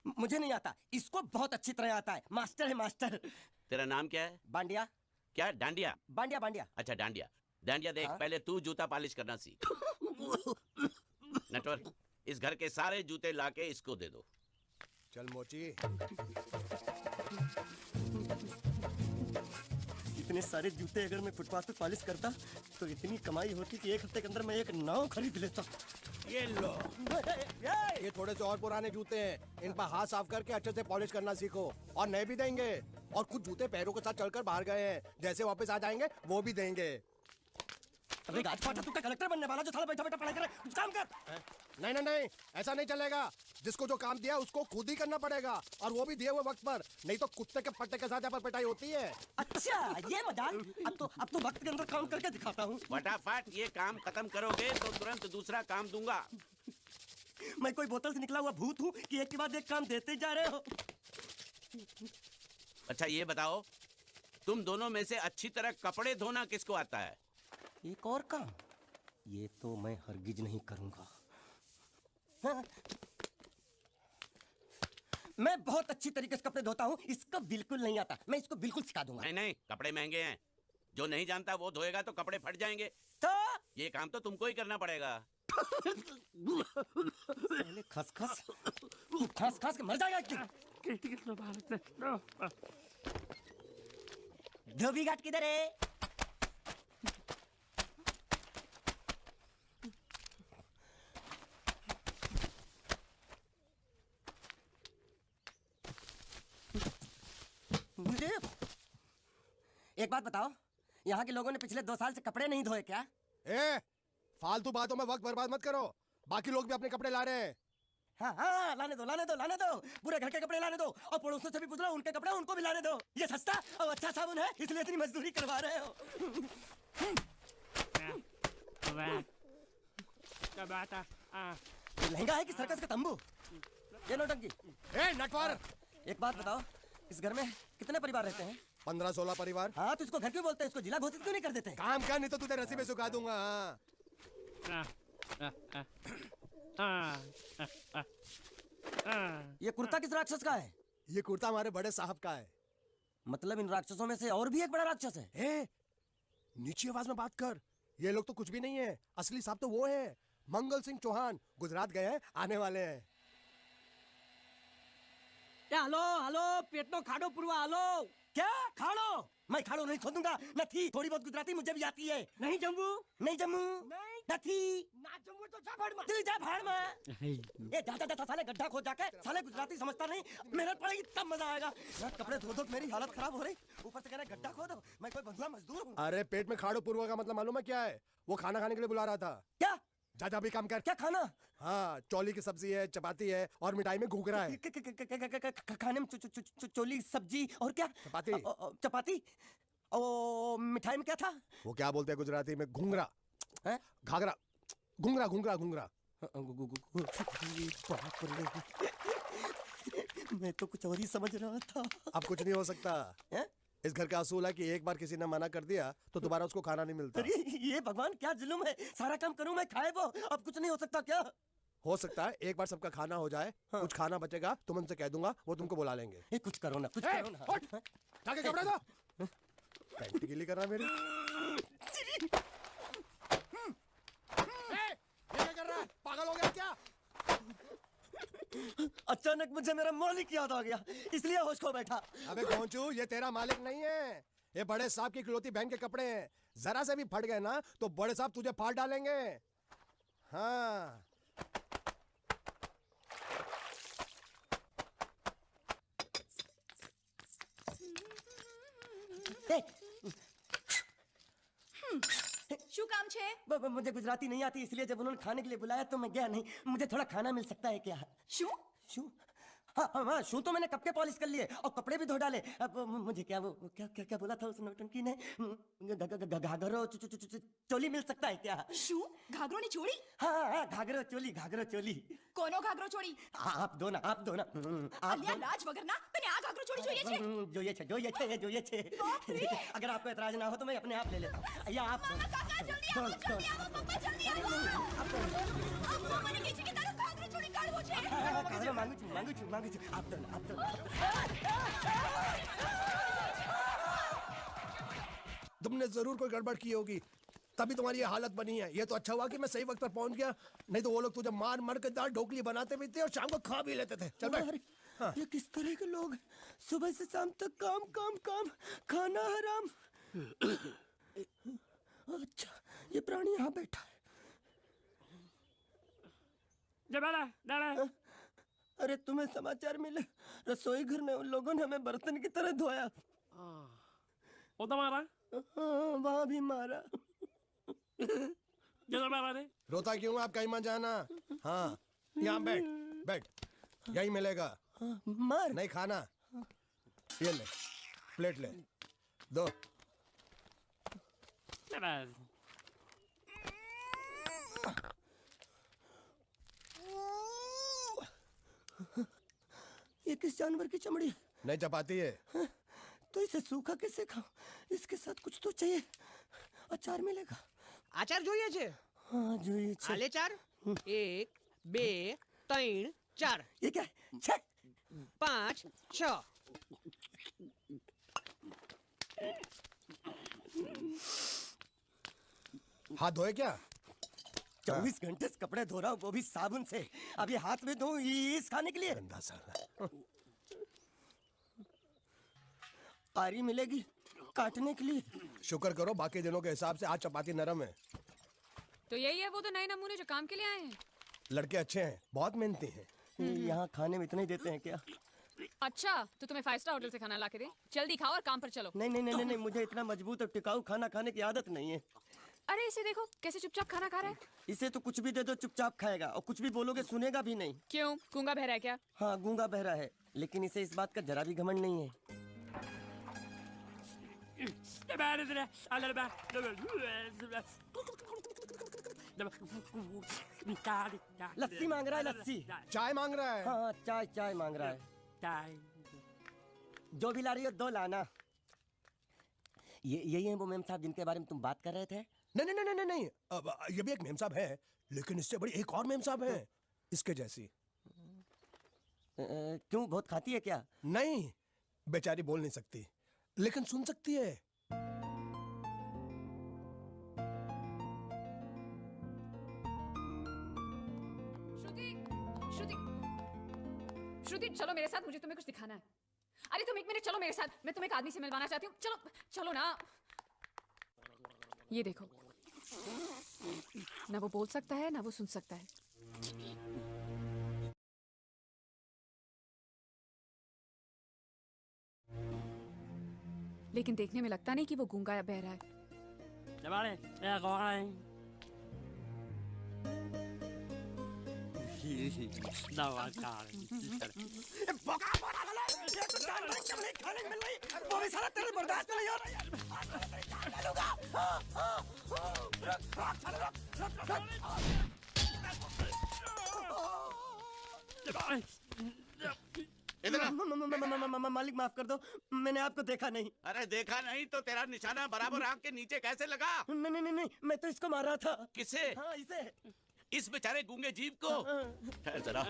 मुझे नहीं आता, इसको बहुत अच्छी तरह आता है। मास्टर है मास्टर। तेरा नाम क्या है? बांडिया। क्या? डांडिया? बांडिया बांडिया। अच्छा डांडिया। डांडिया देख, हाँ? पहले तू जूता पॉलिश करना सीख। नटवर, इस घर के सारे जूते लाके इसको दे दो। चल मोची। इतने सारे जूते अगर मैं फुटपाथ पे पॉलिश करता तो इतनी कमाई होती कि एक हफ्ते के अंदर मैं एक नाव खरीद लेता। ये लो, ये थोड़े से और पुराने जूते हैं, इन पर हाथ साफ करके अच्छे से पॉलिश करना सीखो। और नए भी देंगे, और कुछ जूते पैरों के साथ चलकर बाहर गए हैं, जैसे वापस आ जाएंगे वो भी देंगे। अबे गाजपाटा, तू क्या कलेक्टर बनने वाला जो साला बैठा बैठा पढ़ाई करे? कुछ काम कर। नहीं नहीं नहीं, ऐसा नहीं चलेगा। जिसको जो काम दिया उसको खुद ही करना पड़ेगा, और वो भी दिए हुए वक्त पर, नहीं तो कुत्ते के पट्टे के साथ यहाँ पर पिटाई होती है। अच्छा ये मजाक। अब तो वक्त के अंदर काम करके दिखाता हूँ। फटाफट ये काम खत्म करोगे तो तुरंत दूसरा काम दूंगा। मैं कोई बोतल से निकला हुआ भूत हूँ कि एक के बाद एक काम देते जा रहे हो? अच्छा ये बताओ, तुम दोनों में से अच्छी तरह कपड़े धोना किसको आता है? एक और काम? ये तो मैं हरगिज नहीं करूंगा। हाँ। मैं बहुत अच्छी तरीके से कपड़े धोता हूँ, इसको बिल्कुल नहीं आता। मैं इसको बिल्कुल सिखा दूंगा। नहीं नहीं, कपड़े महंगे हैं। जो नहीं जानता वो धोएगा तो कपड़े फट जाएंगे। तो ये काम तो तुमको ही करना पड़ेगा। पहले खस खस के मर जाएगा एक दिन। धोबी घाट किधर है? एक बात बताओ, यहाँ के लोगों ने पिछले 2 साल से कपड़े नहीं धोए क्या? फालतू बातों में वक्त बर्बाद मत करो, बाकी लोग भी अपने कपड़े ला रहे हैं। हाँ हाँ, लाने दो। पूरे घर के कपड़े लाने दो, और पड़ोसियों से भी पूछ लो, उनके कपड़े उनको भी लाने दो। ये सस्ता और अच्छा साबुन है, इसलिए इतनी मजदूरी करवा रहे हो। लहंगा है कि सर्कस का तंबू? ये नौटंकी। नटवर, एक बात बताओ, इस घर में कितने परिवार रहते हैं? 15-16 परिवार। हाँ, तो इसको घर क्यों बोलते हैं? इसको जिला घोषित क्यों नहीं कर देते? काम कर, नहीं तो तुझे रस्सी में सुखा दूंगा। ये कुर्ता किस राक्षस का है? ये कुर्ता हमारे बड़े साहब का है। मतलब इन राक्षसों में से और भी एक बड़ा राक्षस है? नीची आवाज में बात कर, ये लोग तो कुछ भी नहीं है। असली साहब तो वो है, मंगल सिंह चौहान। गुजरात गए हैं, आने वाले हैं। हेलो, पेट नो खाड़ो पुरवा। हेलो, क्या खाड़ो? मैं खाड़ो नहीं खोदूंगा। न थी, थोड़ी बहुत गुजराती मुझे भी आती है। नहीं जम्मू न थी ना जम्मू तो जा भाड़ में। तू जा भाड़ में। ये जा साले गड्ढा खोद जाके, साले गुजराती समझता नहीं। मेहनत पड़ेगी तब मजा आएगा। कपड़े धो धो मेरी हालत खराब हो रही, ऊपर से कह रहे गड्ढा खोदो। मैं कोई बंधुआ मजदूर हूँ? अरे पेट में खाड़ो पुरवा का मतलब मालूम है क्या है? वो खाना खाने के लिए बुला रहा था। क्या? जा भी काम कर। क्या खाना? हाँ, चौली की सब्जी है, चपाती है, और मिठाई में घूघरा है। खाने में चोली सब्जी और क्या? चपाती। ओ, मिठाई में क्या था? वो क्या बोलते हैं गुजराती में? घूंघरा है, घाघरा, घूंघरा घूंघरा घूंघरा। मैं तो कुछ और ही समझ रहा था। अब कुछ नहीं हो सकता है? इस घर का असूल है कि एक बार किसी ने मना कर दिया तो दोबारा उसको खाना नहीं मिलता। अरे ये भगवान क्या जुल्म है? सारा काम करूं मैं, खाए वो। अब कुछ नहीं हो सकता क्या? हो सकता है एक बार सबका खाना हो जाए। हाँ। कुछ खाना बचेगा तो मैं उनसे कह दूंगा, वो तुमको बुला लेंगे। कुछ करो ना, कुछ करो ना। जाके कपड़े दो। पैंट गीली करना मेरी। ये क्या कर रहा है? पागल हो गया क्या? अचानक मुझे मेरा मालिक याद आ गया, इसलिए होश खो बैठा। अबे गोंचू, ये तेरा मालिक नहीं है, ये बड़े साहब की इकलौती बहन के कपड़े हैं। जरा से भी फट गए ना तो बड़े साहब तुझे फाड़ डालेंगे। हाँ। શું કામ છે? मुझे गुजराती नहीं आती, इसलिए जब उन्होंने खाने के लिए बुलाया तो मैं गया नहीं। मुझे थोड़ा खाना मिल सकता है क्या? શું? शू? हाँ, शू तो मैंने कब के पॉलिश कर लिए और कपड़े भी धो डाले। अब मुझे क्या क्या बोला था उस नौटंकी ने? घाघरो चोली मिल सकता है क्या? શું? ઘાઘરોની ચોળી? हाँ, घाघरो चोली। કોનો ઘાઘરો ચોળી? आप दो ना। અલ્યા લાજ વગરના, તને આ ઘાઘરો ચોળી જોઈએ છે? જોઈએ છે। अगर आपको एतराज ना हो तो मैं अपने आप ले लेता हूँ। या आप કાકા જલ્દી આવો, જલ્દી આવો, પપ્પા જલ્દી આવો. અમ્મા મને કહે છે કે તારો ઘાઘરો ચોળી કાઢવો છે. मांगू છું। आगे से आप तो तुमने जरूर कोई गड़बड़ की होगी, तभी तुम्हारी ये हालत बनी है। ये तो अच्छा हुआ कि मैं सही वक्त पर पहुंच गया, नहीं तो वो लोग तुझे मार मार के दाल ढोकली बनाते भी थे और शाम को खा भी लेते थे। चल बैठ। हाँ। ये किस तरह के लोग हैं? सुबह से शाम तक काम काम काम, खाना हराम। अच्छा, ये प्राणी यहाँ बैठा है। अरे तुम्हें समाचार मिले? रसोई घर में उन लोगों ने हमें बर्तन की तरह धोया। वो तो मारा वहाँ भी मारा। रोता क्यों? आप कहीं मत जाना। हाँ, यहाँ बैठ बैठ, यही मिलेगा। मार नहीं खाना, ये ले, प्लेट ले, दो। ये किस जानवर की चमड़ी है? नहीं चपाती है। तो इसे सूखा कैसे खाऊं? इसके साथ कुछ तो चाहिए। अचार मिलेगा? આચાર જોઈએ છે? हाँ જોઈએ છે। આલે ચાર 1 2 3 4 ये क्या है? छे! 5 6 हाथ धोए क्या? 24 घंटे से कपड़े धो रहा हूँ, वो भी साबुन से। अब ये हाथ में धो इस खाने के लिए? गंदा साला। आरी मिलेगी काटने के लिए? शुक्र करो बाकी दिनों के हिसाब से आज चपाती नरम है। तो यही है वो तो नए नमूने जो काम के लिए आए हैं। लड़के अच्छे हैं, बहुत मेहनती हैं। यहाँ खाने में इतना ही देते हैं क्या? अच्छा तो तुम्हें 5 स्टार होटल से खाना ला के दे, जल्दी खाओ और काम पर चलो। नहीं नहीं नहीं नहीं, मुझे इतना मजबूत और टिकाऊ खाना खाने की आदत नहीं है। अरे इसे देखो कैसे चुपचाप खाना खा रहा है। इसे तो कुछ भी दे दो चुपचाप खाएगा, और कुछ भी बोलोगे सुनेगा भी नहीं। क्यों, गूंगा बहरा है क्या? हाँ गूंगा बहरा है, लेकिन इसे इस बात का जरा भी घमंड नहीं है। लस्सी मांग रहा है, लस्सी। चाय मांग रहा है। हाँ चाय चाय मांग रहा है। जो भी ला रही हो 2 लाना। ये यही है वो मेम साहब जिनके बारे में तुम बात कर रहे थे? नहीं नहीं नहीं नहीं नहीं, अब ये भी एक मेम साहब है, लेकिन इससे बड़ी एक और मेम साहब है, इसके जैसी। क्यों, बहुत खाती है क्या? नहीं, बेचारी बोल नहीं सकती, लेकिन सुन सकती है। श्रुति श्रुति श्रुति चलो मेरे साथ, मुझे तुम्हें कुछ दिखाना है। अरे तुम 1 मिनट चलो मेरे साथ, मैं तुम्हें एक आदमी से मिलवाना चाहती हूँ। चलो चलो ना। ये देखो, ना वो बोल सकता है ना वो सुन सकता है। लेकिन देखने में लगता नहीं कि वो गूंगा या बहरा है। बर्दाश्त नहीं हो मालिक माफ कर दो, मैंने आपको देखा नहीं। अरे देखा नहीं तो तेरा निशाना बराबर आंख के नीचे कैसे लगा? नहीं नहीं नहीं, मैं तो इसको मार रहा था। किसे? हाँ इसे। इस बेचारे गूंगे जीव को? ठहर जरा,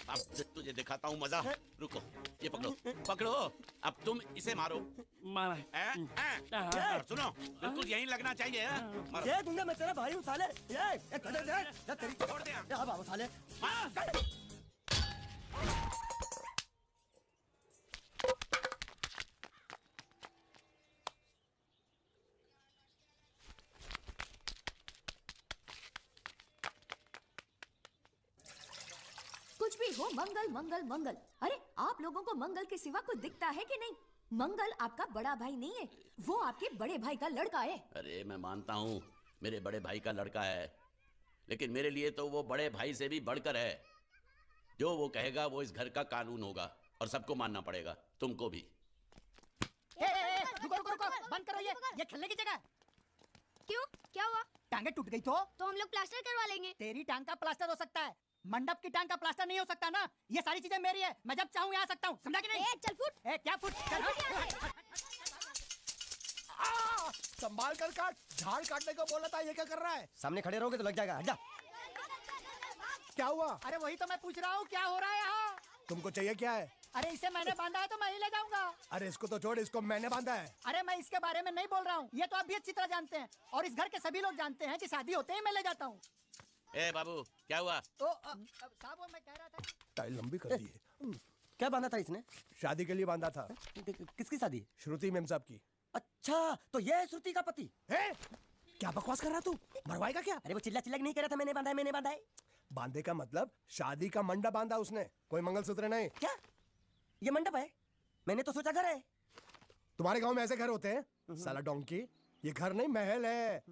अब तुझे दिखाता हूँ मजा। रुको, ये पकड़ो पकड़ो, अब तुम इसे मारो। सुनो, बिल्कुल यहीं लगना चाहिए। मारो। ये दूंगा मैं, तेरा भाई हूँ साले। ये तेरी छोड़ दे। अब आओ साले। कुछ भी हो, मंगल मंगल मंगल। अरे आप लोगों को मंगल के सिवा कुछ दिखता है कि नहीं? मंगल आपका बड़ा भाई नहीं है, वो आपके बड़े भाई का लड़का है। अरे मैं मानता हूँ मेरे बड़े भाई का लड़का है, लेकिन मेरे लिए तो वो बड़े भाई से भी बढ़कर है। जो वो कहेगा वो इस घर का कानून होगा और सबको मानना पड़ेगा, तुमको भी। रुको रुको रुको, बंद करो ये खेलने की जगह। क्यों, क्या हुआ? टांगे टूट गई तो हम लोग प्लास्टर करवा लेंगे। तेरी टांग का प्लास्टर हो सकता है, मंडप की टांग का प्लास्टर नहीं हो सकता ना। ये सारी चीजें मेरी है, मैं जब चाहूँ यहाँ आ सकता हूँ, समझा कि नहीं? चल फुट। क्या फुट? चल फुट। संभाल कर काट, झाड़ काटने को बोला था, ये क्या कर रहा है? सामने खड़े रहोगे तो लग जाएगा। हट जा। क्या हुआ? अरे वही तो मैं पूछ रहा हूँ, क्या हो रहा है यहाँ? तुमको चाहिए क्या है? अरे इसे मैंने बांधा है तो मैं ही ले जाऊंगा। अरे इसको तो छोड़, इसको मैंने बांधा है। अरे मैं इसके बारे में नहीं बोल रहा हूँ, ये तो आप भी अच्छी तरह जानते हैं और इस घर के सभी लोग जानते हैं कि शादी होते ही मैं ले जाता हूँ। ए बाबू, क्या हुआ? साहब वो मैं कह रहा था। टाइल लंबी कर दी है। क्या बांधा था इसने? शादी के लिए बांधा था। किसकी शादी? श्रुति मेम साहब की। अच्छा, तो ये है श्रुति का पति? है? क्या बकवास कर रहा तू? मरवाएगा क्या? अरे वो चिल्ला चिल्ला के नहीं कह रहा था मैंने बांधा है, मैंने बांधा है। बांधे का मतलब शादी का मंडप बांधा उसने, कोई मंगलसूत्र नहीं। क्या ये मंडप है? मैंने तो सोचा घर है। तुम्हारे गांव में ऐसे घर होते हैं? साला डोंकी, ये घर नहीं महल है।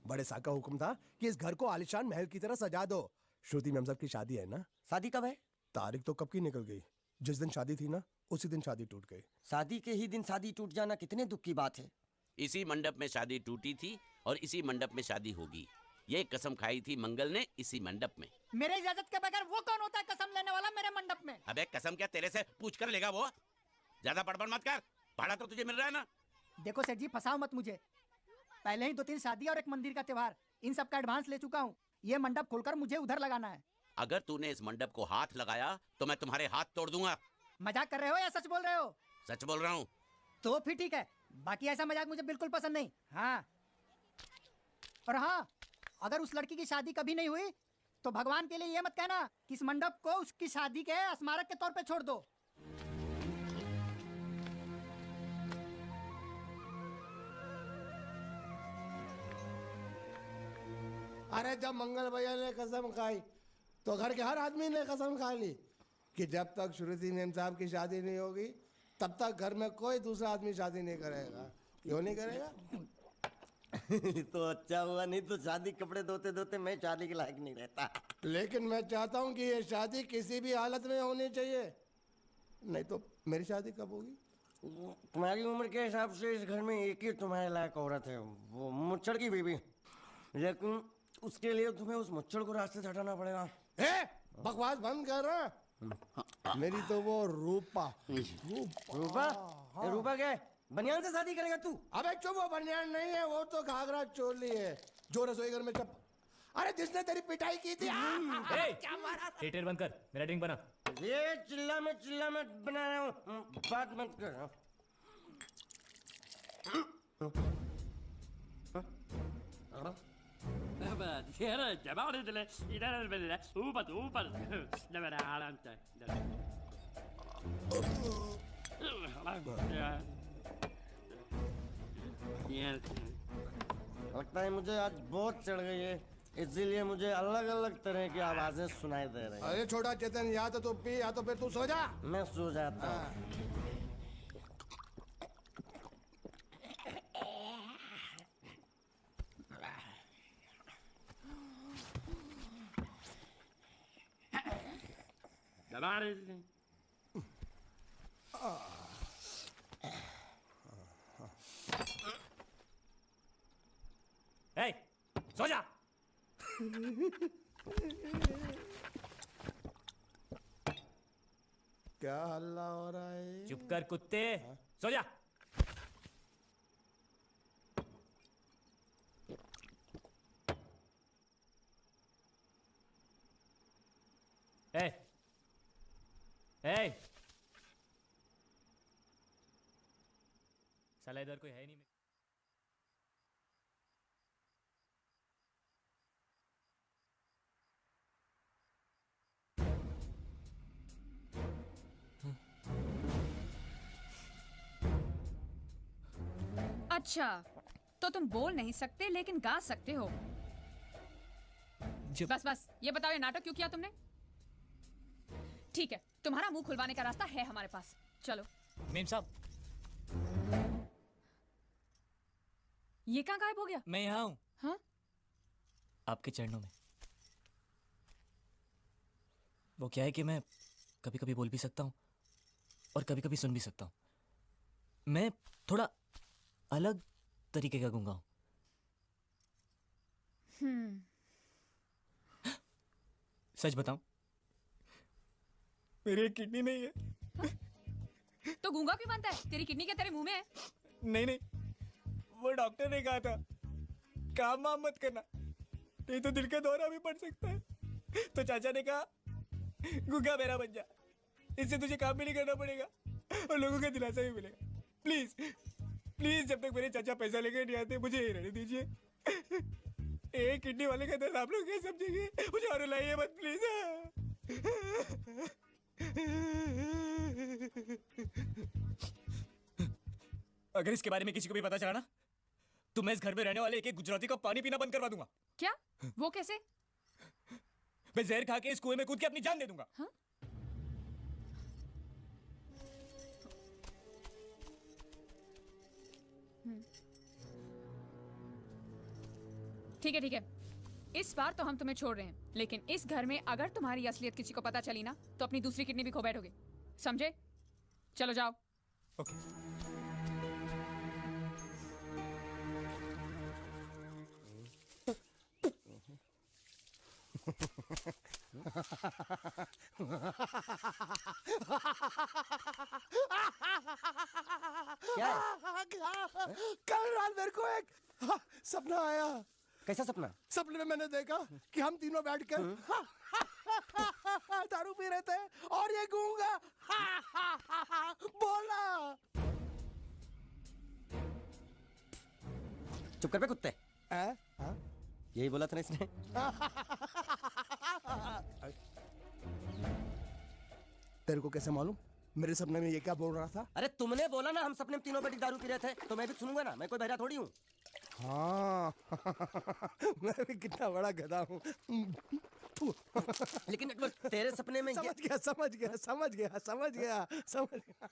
बड़े साहब का हुक्म था कि इस घर को आलीशान महल की तरह सजा दो। श्रुति मैम साहब की शादी है ना? शादी कब है? तारीख तो कब की निकल गई। जिस दिन शादी थी ना, उसी दिन शादी टूट गई। शादी के ही दिन शादी टूट जाना कितने दुख की बात है। इसी मंडप में शादी टूटी थी और इसी मंडप में शादी होगी। ये कसम खाई थी मंगल ने इसी मंडप में। मेरे इजाजत के बगैर वो कौन होता है कसम लेने वाला मेरे मंडप में? अबे कसम क्या तेरे से पूछ कर लेगा वो? ज्यादा बड़बड़ मत कर, भाड़ा तो तुझे मिल रहा है ना। देखो सेठ जी, फंसाओ मत मुझे। पहले ही 2-3 शादी और एक मंदिर का त्योहार, इन सब का एडवांस ले चुका हूँ। ये मंडप खोलकर मुझे उधर लगाना है। अगर तूने इस मंडप को हाथ लगाया तो मैं तुम्हारे हाथ तोड़ दूंगा। मजाक कर रहे हो या सच बोल रहे हो? सच बोल रहा हूँ। तो फिर ठीक है, बाकी ऐसा मजाक मुझे बिल्कुल पसंद नहीं। हाँ, और हाँ, अगर उस लड़की की शादी कभी नहीं हुई तो भगवान के लिए ये मत कहना कि इस मंडप को उसकी शादी के स्मारक के तौर पे छोड़ दो। अरे जब मंगल भैया ने कसम खाई तो घर के हर आदमी ने कसम खा ली कि जब तक श्रुति मेम साहब की शादी नहीं होगी तब तक घर में कोई दूसरा आदमी शादी नहीं करेगा। क्यों नहीं करेगा? तो अच्छा हुआ, नहीं तो शादी कपड़े धोते धोते मैं शादी के लायक नहीं रहता। लेकिन मैं चाहता हूँ कि ये शादी किसी भी हालत में होनी चाहिए, नहीं तो मेरी शादी कब होगी? तुम्हारी उम्र के हिसाब से इस घर में एक ही तुम्हारे लायक औरत है, वो मुच्छड़ की बीवी। लेकिन उसके लिए तुम्हें उस मुच्छड़ को रास्ते से हटाना पड़ेगा। बकवास बंद कर रहा। मेरी तो वो रूपा। रूपा? रूपा क्या है? बनियान से शादी करेगा तू? अबे चुप, वो बनियान नहीं है, वो तो घाघरा चोली है जो रसोई घर में चप। अरे जिसने तेरी पिटाई की थी। क्या मारा? थिएटर बंद कर, मेरा ड्रिंक बना। ये चिल्ला में बना रहा हूँ, बात मत कर। लगता है मुझे आज बहुत चढ़ गई है, इसीलिए मुझे अलग अलग तरह की आवाजें सुनाई दे रही हैं। अरे छोटा चेतन, या तो तू पी या तो फिर तू सो जा। मैं सो जाता हूँ। ए, सो जा। क्या हल्ला हो रहा है? चुप कर कुत्ते, सो जा। ए, ए, साला इधर कोई है नहीं। अच्छा, तो तुम बोल नहीं सकते लेकिन गा सकते हो। बस बस, ये बताओ ये नाटक क्यों किया तुमने? ठीक है, तुम्हारा मुंह खुलवाने का रास्ता है हमारे पास, चलो। मेम साहब, ये कहाँ गायब हो गया? मैं यहाँ हूँ। हाँ? आपके चरणों में। वो क्या है कि मैं कभी कभी बोल भी सकता हूँ और कभी कभी सुन भी सकता हूँ। मैं थोड़ा अलग तरीके का गूंगा हूँ। सच बताऊं, मेरी किडनी नहीं है। तो गूंगा क्यों बनता है? तेरी किडनी क्या तेरे मुंह में है? नहीं नहीं, वो डॉक्टर ने कहा था काम वाम मत करना, नहीं तो दिल का दौरा भी पड़ सकता है। तो चाचा ने कहा गूंगा मेरा बन जा। इससे तुझे काम भी नहीं करना पड़ेगा और लोगों का दिलासा भी मिलेगा। प्लीज प्लीज, जब तक मेरे चाचा पैसा लेकर नहीं आते मुझे ये रहने दीजिए। एक किडनी वाले का दर्द आप लोग क्या समझेंगे? मुझे और रुलाइए मत प्लीज। अगर इसके बारे में किसी को भी पता चला ना तो मैं इस घर में रहने वाले एक गुजराती का पानी पीना बंद करवा दूंगा। क्या? वो कैसे? मैं जहर खा के इस कुएं में कूद के अपनी जान दे दूंगा। हाँ? ठीक है ठीक है, इस बार तो हम तुम्हें छोड़ रहे हैं, लेकिन इस घर में अगर तुम्हारी असलियत किसी को पता चली ना तो अपनी दूसरी किडनी भी खो बैठोगे, समझे? चलो जाओ। ओके। क्या है? कल रात मेरे को एक सपना आया। कैसा सपना? सपने में मैंने देखा कि हम तीनों बैठ कर दारू पी रहे थे और ये गूंगा बोला। चुप कर बे कुत्ते। यही बोला था ना इसने। तेरे को कैसे मालूम मेरे सपने में ये क्या बोल रहा था? अरे तुमने बोला ना हम सपने में तीनों बेटी दारू पी रहे थे, तो मैं भी सुनूंगा ना, मैं कोई बहरा थोड़ी हूँ। हाँ मैं भी कितना बड़ा गधा हूँ। लेकिन तेरे सपने में समझ गया समझ गया समझ गया समझ गया समझ गया।